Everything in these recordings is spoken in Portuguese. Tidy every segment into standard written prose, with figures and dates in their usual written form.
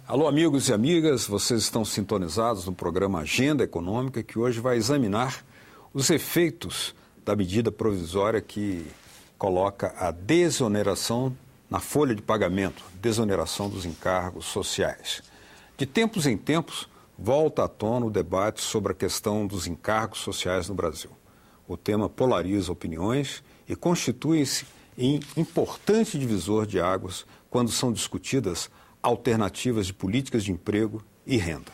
Alô, amigos e amigas, vocês estão sintonizados no programa Agenda Econômica, que hoje vai examinar os efeitos da medida provisória que coloca a desoneração na folha de pagamento, desoneração dos encargos sociais. De tempos em tempos, volta à tona o debate sobre a questão dos encargos sociais no Brasil. O tema polariza opiniões e constitui-se em importante divisor de águas quando são discutidas alternativas de políticas de emprego e renda.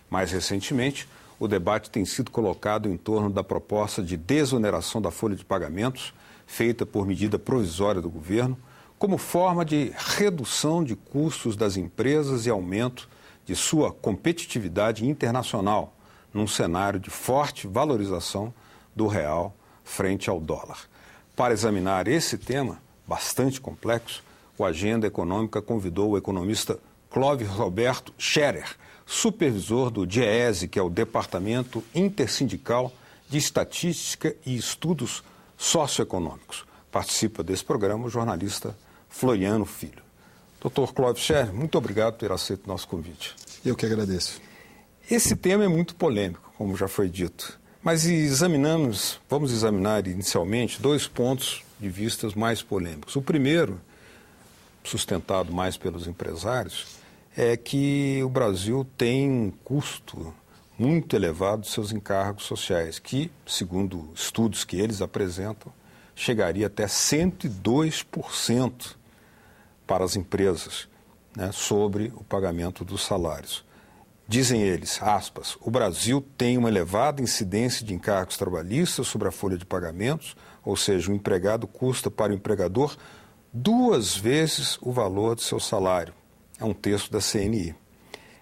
Mais recentemente, o debate tem sido colocado em torno da proposta de desoneração da folha de pagamentos, feita por medida provisória do governo, como forma de redução de custos das empresas e aumento de sua competitividade internacional, num cenário de forte valorização do real frente ao dólar. Para examinar esse tema, bastante complexo, o Agenda Econômica convidou o economista Clóvis Roberto Scherer, supervisor do DIEESE, que é o Departamento Intersindical de Estatística e Estudos Socioeconômicos. Participa desse programa o jornalista Floriano Filho. Dr. Clóvis Scherer, muito obrigado por ter aceito o nosso convite. Eu que agradeço. Esse tema é muito polêmico, como já foi dito, mas vamos examinar inicialmente dois pontos de vista mais polêmicos. O primeiro, sustentado mais pelos empresários, é que o Brasil tem um custo muito elevado de seus encargos sociais, que, segundo estudos que eles apresentam, chegaria até 102% para as empresas, né, sobre o pagamento dos salários. Dizem eles, aspas, o Brasil tem uma elevada incidência de encargos trabalhistas sobre a folha de pagamentos, ou seja, o empregado custa para o empregador 2 vezes o valor de seu salário. É um texto da CNI.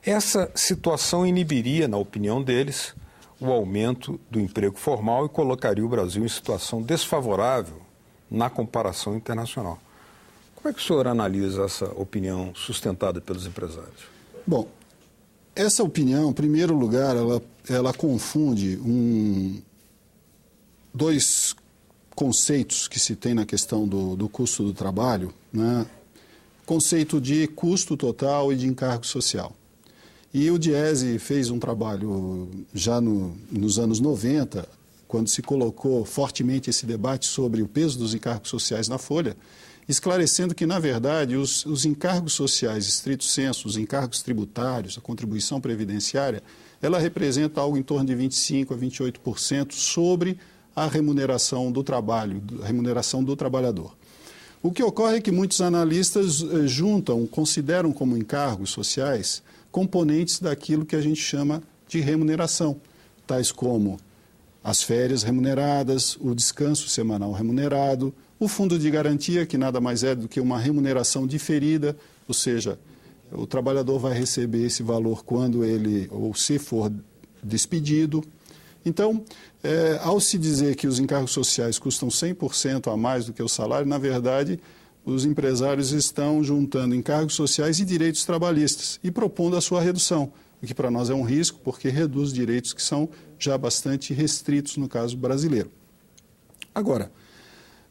Essa situação inibiria, na opinião deles, o aumento do emprego formal e colocaria o Brasil em situação desfavorável na comparação internacional. Como é que o senhor analisa essa opinião sustentada pelos empresários? Bom, essa opinião, em primeiro lugar, ela confunde dois conceitos que se tem na questão do custo do trabalho, né? Conceito de custo total e de encargo social. E o DIEESE fez um trabalho já nos anos 90, quando se colocou fortemente esse debate sobre o peso dos encargos sociais na folha, esclarecendo que, na verdade, os encargos sociais estrito sensu, os encargos tributários, a contribuição previdenciária, ela representa algo em torno de 25% a 28% sobre a remuneração do trabalho, a remuneração do trabalhador. O que ocorre é que muitos analistas consideram como encargos sociais componentes daquilo que a gente chama de remuneração, tais como as férias remuneradas, o descanso semanal remunerado, o fundo de garantia, que nada mais é do que uma remuneração diferida, ou seja, o trabalhador vai receber esse valor quando ele ou se for despedido. Então, ao se dizer que os encargos sociais custam 100% a mais do que o salário, na verdade, os empresários estão juntando encargos sociais e direitos trabalhistas e propondo a sua redução, o que para nós é um risco, porque reduz direitos que são já bastante restritos no caso brasileiro. Agora,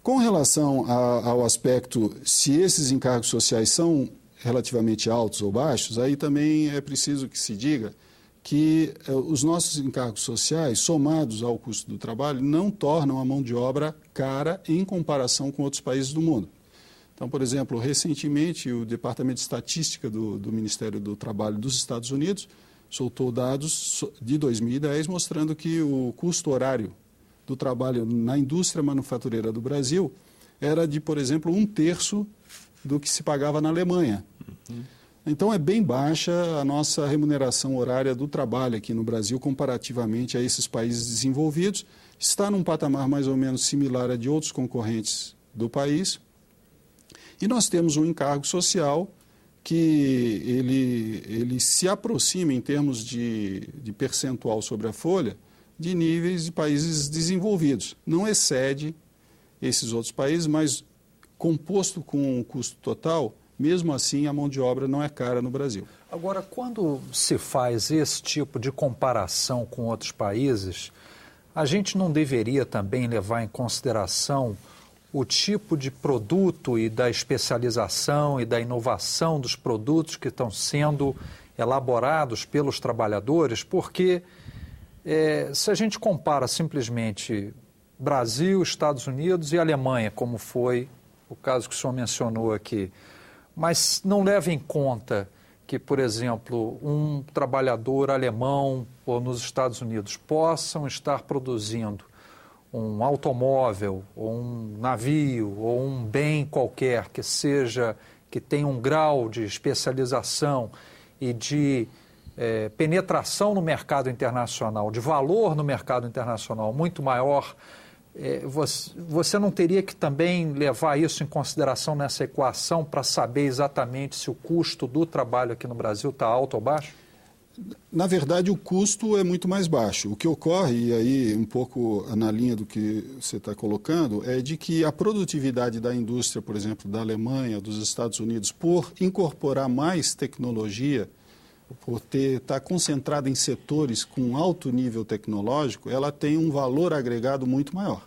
com relação ao aspecto se esses encargos sociais são relativamente altos ou baixos, aí também é preciso que se diga que os nossos encargos sociais, somados ao custo do trabalho, não tornam a mão de obra cara em comparação com outros países do mundo. Então, por exemplo, recentemente o Departamento de Estatística do Ministério do Trabalho dos Estados Unidos soltou dados de 2010 mostrando que o custo horário do trabalho na indústria manufatureira do Brasil era de, por exemplo, 1/3 do que se pagava na Alemanha. Então, é bem baixa a nossa remuneração horária do trabalho aqui no Brasil, comparativamente a esses países desenvolvidos. Está num patamar mais ou menos similar a de outros concorrentes do país. E nós temos um encargo social que ele se aproxima em termos de percentual sobre a folha de níveis de países desenvolvidos. Não excede esses outros países, mas composto com o custo total, mesmo assim a mão de obra não é cara no Brasil. Agora, quando se faz esse tipo de comparação com outros países, a gente não deveria também levar em consideração o tipo de produto e da especialização e da inovação dos produtos que estão sendo elaborados pelos trabalhadores, porque se a gente compara simplesmente Brasil, Estados Unidos e Alemanha, como foi o caso que o senhor mencionou aqui, mas não leva em conta que, por exemplo, um trabalhador alemão ou nos Estados Unidos possam estar produzindo um automóvel, ou um navio, ou um bem qualquer que tenha um grau de especialização e de penetração no mercado internacional, de valor no mercado internacional muito maior, você não teria que também levar isso em consideração nessa equação para saber exatamente se o custo do trabalho aqui no Brasil está alto ou baixo? Na verdade, o custo é muito mais baixo. O que ocorre, e aí um pouco na linha do que você está colocando, é de que a produtividade da indústria, por exemplo, da Alemanha, dos Estados Unidos, por incorporar mais tecnologia, por estar concentrada em setores com alto nível tecnológico, ela tem um valor agregado muito maior.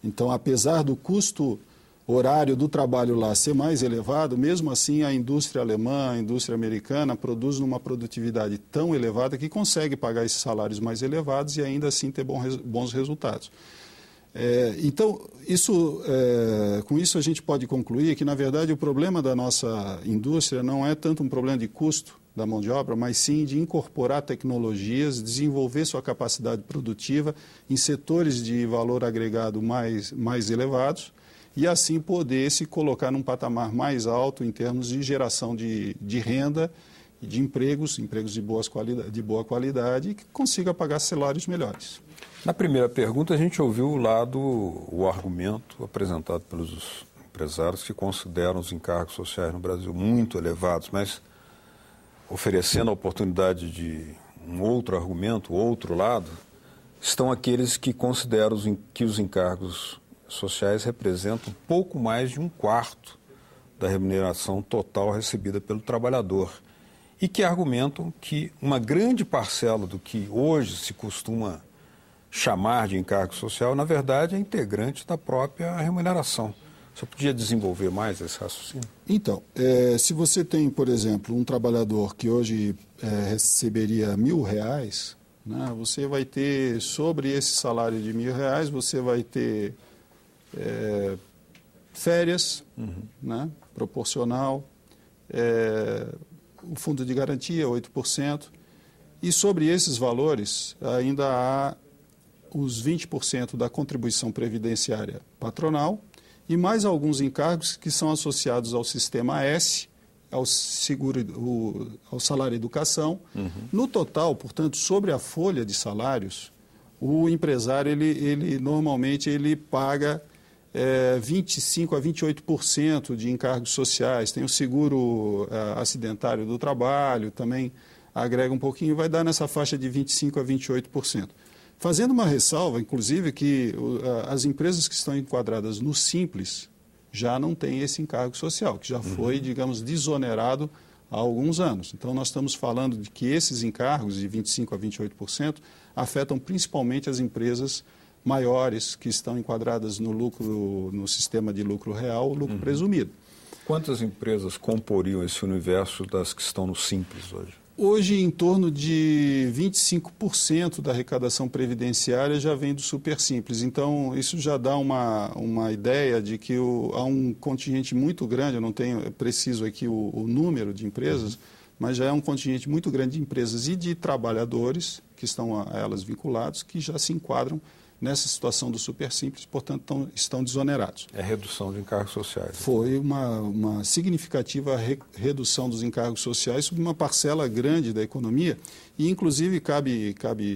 Então, apesar do custo horário do trabalho lá ser mais elevado, mesmo assim a indústria alemã, a indústria americana produz numa produtividade tão elevada que consegue pagar esses salários mais elevados e ainda assim ter bons resultados. Então, com isso a gente pode concluir que, na verdade, o problema da nossa indústria não é tanto um problema de custo da mão de obra, mas sim de incorporar tecnologias, desenvolver sua capacidade produtiva em setores de valor agregado mais elevados e assim poder se colocar num patamar mais alto em termos de geração de renda e de empregos de boa qualidade e que consiga pagar salários melhores. Na primeira pergunta, a gente ouviu o argumento apresentado pelos empresários que consideram os encargos sociais no Brasil muito elevados, mas oferecendo a oportunidade de um outro argumento, outro lado, estão aqueles que consideram que os encargos sociais representam pouco mais de 1/4 da remuneração total recebida pelo trabalhador e que argumentam que uma grande parcela do que hoje se costuma chamar de encargo social, na verdade, é integrante da própria remuneração. Você podia desenvolver mais esse raciocínio? Então, se você tem, por exemplo, um trabalhador que hoje receberia R$1.000, né, você vai ter, sobre esse salário de R$1.000, você vai ter férias, né, proporcional, o fundo de garantia, 8%, e sobre esses valores ainda há os 20% da contribuição previdenciária patronal e mais alguns encargos que são associados ao sistema S, ao salário educação. No total, portanto, sobre a folha de salários, o empresário normalmente paga 25% a 28% de encargos sociais. Tem o seguro acidentário do trabalho, também agrega um pouquinho, vai dar nessa faixa de 25% a 28%. Fazendo uma ressalva, inclusive, que as empresas que estão enquadradas no Simples já não têm esse encargo social, que já foi, digamos, desonerado há alguns anos. Então, nós estamos falando de que esses encargos de 25% a 28% afetam principalmente as empresas maiores que estão enquadradas no sistema de lucro real, lucro presumido. Quantas empresas comporiam esse universo das que estão no Simples hoje? Hoje, em torno de 25% da arrecadação previdenciária já vem do Super Simples. Então, isso já dá uma ideia de que há um contingente muito grande, eu não tenho preciso aqui o número de empresas, mas já é um contingente muito grande de empresas e de trabalhadores que estão a elas vinculados, que já se enquadram nessa situação do Super Simples, portanto, estão desonerados. É redução de encargos sociais. Foi uma significativa redução dos encargos sociais sobre uma parcela grande da economia e, inclusive, cabe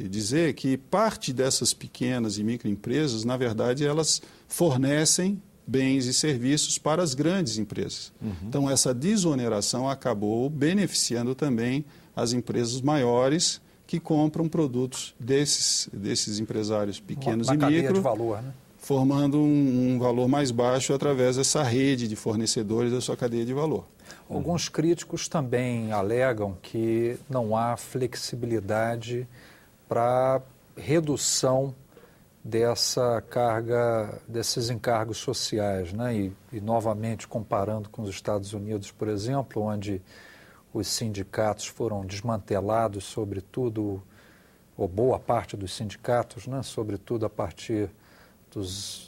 dizer que parte dessas pequenas e microempresas, na verdade, elas fornecem bens e serviços para as grandes empresas. Então, essa desoneração acabou beneficiando também as empresas maiores que compram produtos desses empresários pequenos e micro, cadeia de valor, né? Formando um valor mais baixo através dessa rede de fornecedores da sua cadeia de valor. Alguns críticos também alegam que não há flexibilidade para redução dessa carga, desses encargos sociais, né? E novamente comparando com os Estados Unidos, por exemplo, onde os sindicatos foram desmantelados, sobretudo, ou boa parte dos sindicatos, né, sobretudo a partir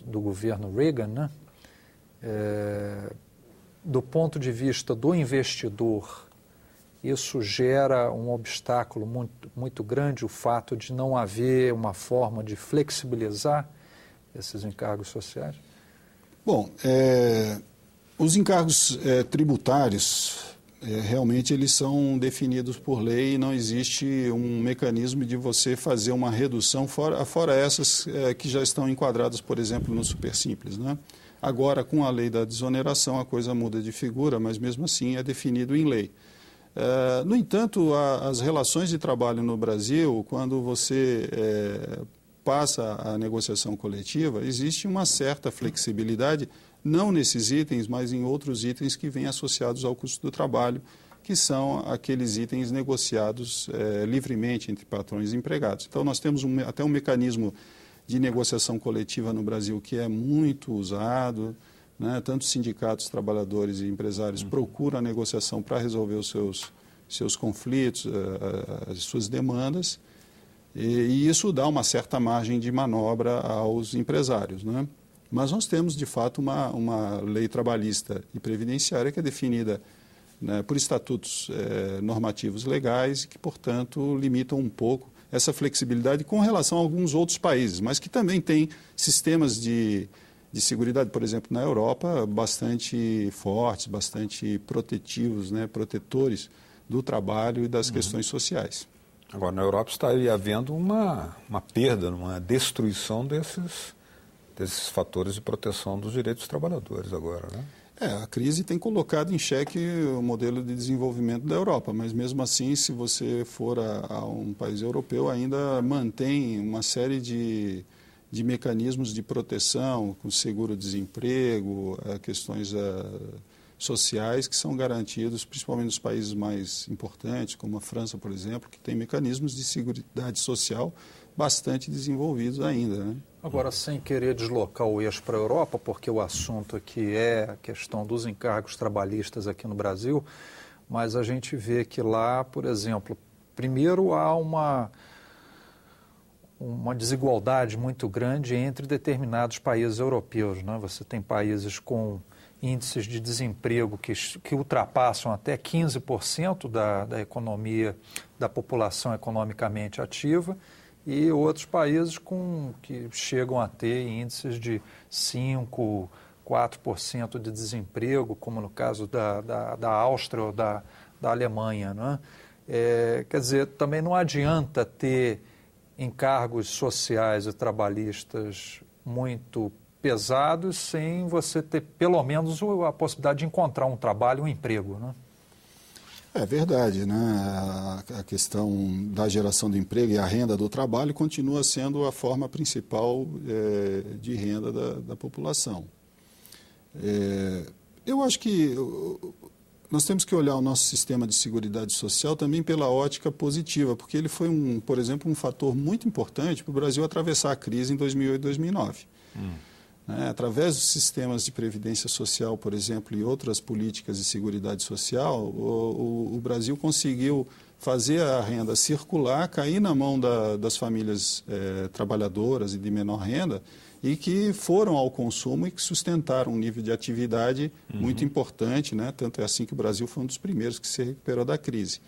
do governo Reagan, né? Do ponto de vista do investidor, isso gera um obstáculo muito grande, o fato de não haver uma forma de flexibilizar esses encargos sociais? Bom, os encargos tributários, realmente eles são definidos por lei e não existe um mecanismo de você fazer uma redução fora essas que já estão enquadradas, por exemplo, no Supersimples, né? Agora, com a lei da desoneração, a coisa muda de figura, mas mesmo assim é definido em lei. No entanto, as relações de trabalho no Brasil, quando você passa a negociação coletiva, existe uma certa flexibilidade, não nesses itens, mas em outros itens que vêm associados ao custo do trabalho, que são aqueles itens negociados livremente entre patrões e empregados. Então, nós temos até um mecanismo de negociação coletiva no Brasil que é muito usado, né? Tanto sindicatos, trabalhadores e empresários procuram a negociação para resolver os seus conflitos, as suas demandas, e isso dá uma certa margem de manobra aos empresários, né? Mas nós temos, de fato, uma lei trabalhista e previdenciária que é definida, né, por estatutos normativos legais e que, portanto, limitam um pouco essa flexibilidade com relação a alguns outros países, mas que também têm sistemas de seguridade, por exemplo, na Europa, bastante fortes, bastante protetivos, né, protetores do trabalho e das questões sociais. Agora, na Europa está havendo uma perda, uma destruição desses fatores de proteção dos direitos dos trabalhadores agora, né? A crise tem colocado em xeque o modelo de desenvolvimento da Europa, mas mesmo assim, se você for a um país europeu, ainda mantém uma série de mecanismos de proteção, com seguro-desemprego, questões sociais que são garantidos, principalmente nos países mais importantes, como a França, por exemplo, que tem mecanismos de seguridade social bastante desenvolvidos ainda, né? Agora, sem querer deslocar o eixo para a Europa, porque o assunto aqui é a questão dos encargos trabalhistas aqui no Brasil, mas a gente vê que lá, por exemplo, primeiro há uma desigualdade muito grande entre determinados países europeus, né? Você tem países com índices de desemprego que ultrapassam até 15% da economia, da população economicamente ativa, e outros países que chegam a ter índices de 5%, 4% de desemprego, como no caso da Áustria ou da Alemanha, né? Quer dizer, também não adianta ter encargos sociais e trabalhistas muito pesados sem você ter pelo menos a possibilidade de encontrar um trabalho, um emprego, né? É verdade, né? A questão da geração de emprego e a renda do trabalho continua sendo a forma principal de renda da população. Eu acho que nós temos que olhar o nosso sistema de seguridade social também pela ótica positiva, porque ele foi, por exemplo, um fator muito importante para o Brasil atravessar a crise em 2008 e 2009. Através dos sistemas de previdência social, por exemplo, e outras políticas de seguridade social, o Brasil conseguiu fazer a renda circular, cair na mão das famílias trabalhadoras e de menor renda, e que foram ao consumo e que sustentaram um nível de atividade muito importante, né? Tanto é assim que o Brasil foi um dos primeiros que se recuperou da crise.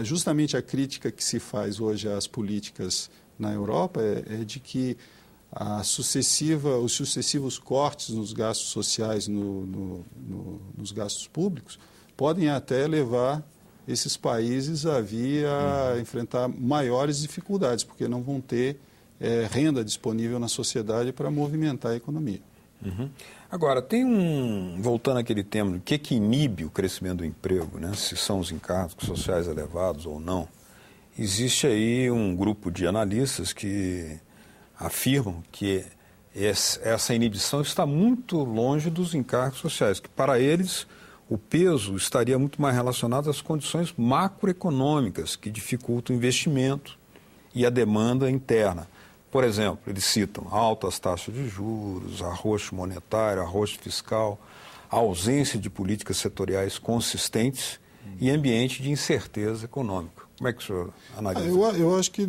Justamente a crítica que se faz hoje às políticas na Europa é de que os sucessivos cortes nos gastos sociais, nos gastos públicos, podem até levar esses países a enfrentar maiores dificuldades, porque não vão ter renda disponível na sociedade para movimentar a economia. Agora, voltando àquele tema, o que inibe o crescimento do emprego, né? Se são os encargos sociais elevados ou não, existe aí um grupo de analistas que afirmam que essa inibição está muito longe dos encargos sociais, que para eles o peso estaria muito mais relacionado às condições macroeconômicas que dificultam o investimento e a demanda interna. Por exemplo, eles citam altas taxas de juros, arroxo monetário, arroxo fiscal, a ausência de políticas setoriais consistentes em ambiente de incerteza econômica. Como é que o senhor analisa? Eu acho que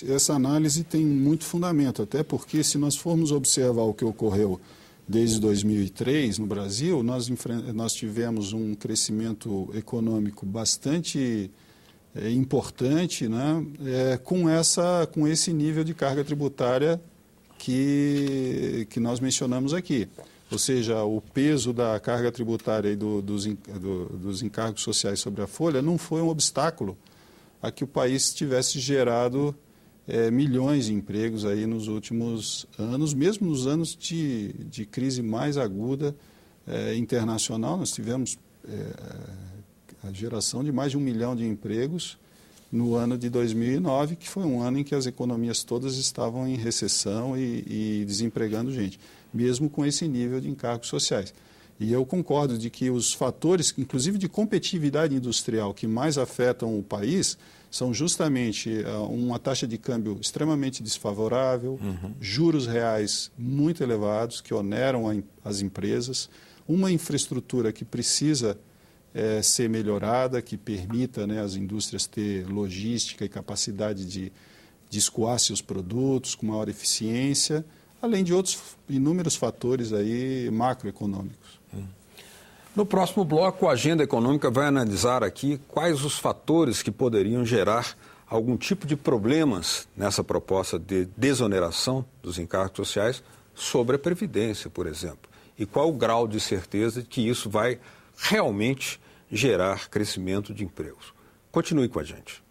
essa análise tem muito fundamento, até porque se nós formos observar o que ocorreu desde 2003 no Brasil, nós tivemos um crescimento econômico bastante importante, né, com esse nível de carga tributária que nós mencionamos aqui. Ou seja, o peso da carga tributária e dos encargos sociais sobre a folha não foi um obstáculo a que o país tivesse gerado milhões de empregos aí nos últimos anos, mesmo nos anos de crise mais aguda internacional. Nós tivemos a geração de mais de 1 milhão de empregos no ano de 2009, que foi um ano em que as economias todas estavam em recessão e desempregando gente, mesmo com esse nível de encargos sociais. E eu concordo de que os fatores, inclusive de competitividade industrial, que mais afetam o país, são justamente uma taxa de câmbio extremamente desfavorável, juros reais muito elevados, que oneram as empresas, uma infraestrutura que precisa ser melhorada, que permita, né, as indústrias ter logística e capacidade de escoar seus produtos com maior eficiência, além de outros inúmeros fatores aí macroeconômicos. No próximo bloco, a Agenda Econômica vai analisar aqui quais os fatores que poderiam gerar algum tipo de problemas nessa proposta de desoneração dos encargos sociais sobre a Previdência, por exemplo. E qual o grau de certeza de que isso vai realmente gerar crescimento de empregos. Continue com a gente.